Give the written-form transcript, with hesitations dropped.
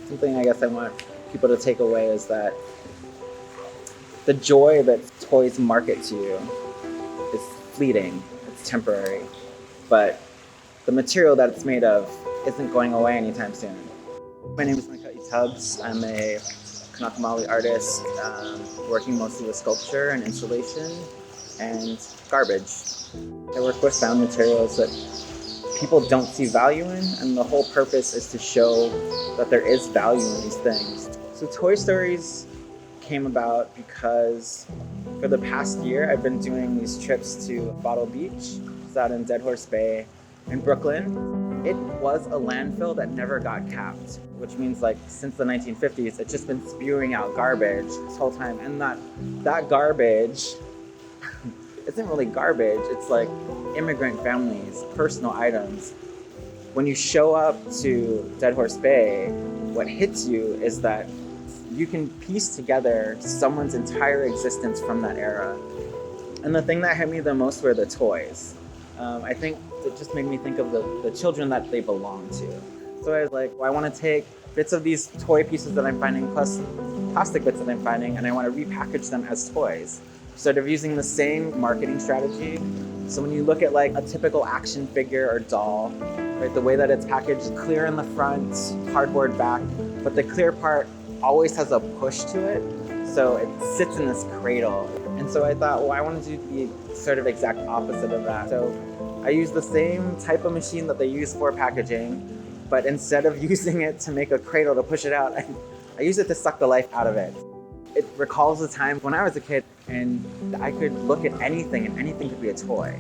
Something I guess I want people to take away is that the joy that toys market to you is fleeting, it's temporary, but the material that it's made of isn't going away anytime soon. My name is Maika'i Tubbs. I'm a Kanaka Maoli artist, working mostly with sculpture and installation and garbage. I work with found materials that people don't see value in, and the whole purpose is to show that there is value in these things. So Toy Stories came about because for the past year I've been doing these trips to Bottle Beach. It's out in Dead Horse Bay in Brooklyn. It was a landfill that never got capped, which means like since the 1950s it's just been spewing out garbage this whole time, and that garbage isn't really garbage, it's like immigrant families, personal items. When you show up to Dead Horse Bay, what hits you is that you can piece together someone's entire existence from that era. And the thing that hit me the most were the toys. I think it just made me think of the children that they belong to. So I was like, well, I want to take bits of these toy pieces that I'm finding plus plastic bits that I'm finding, and I want to repackage them as toys. Sort of using the same marketing strategy. So when you look at like a typical action figure or doll, right, the way that it's packaged, clear in the front, cardboard back, but the clear part always has a push to it. So it sits in this cradle. And so I thought, well, I want to do the sort of exact opposite of that. So I use the same type of machine that they use for packaging, but instead of using it to make a cradle to push it out, I use it to suck the life out of it. It recalls the time when I was a kid and I could look at anything and anything could be a toy.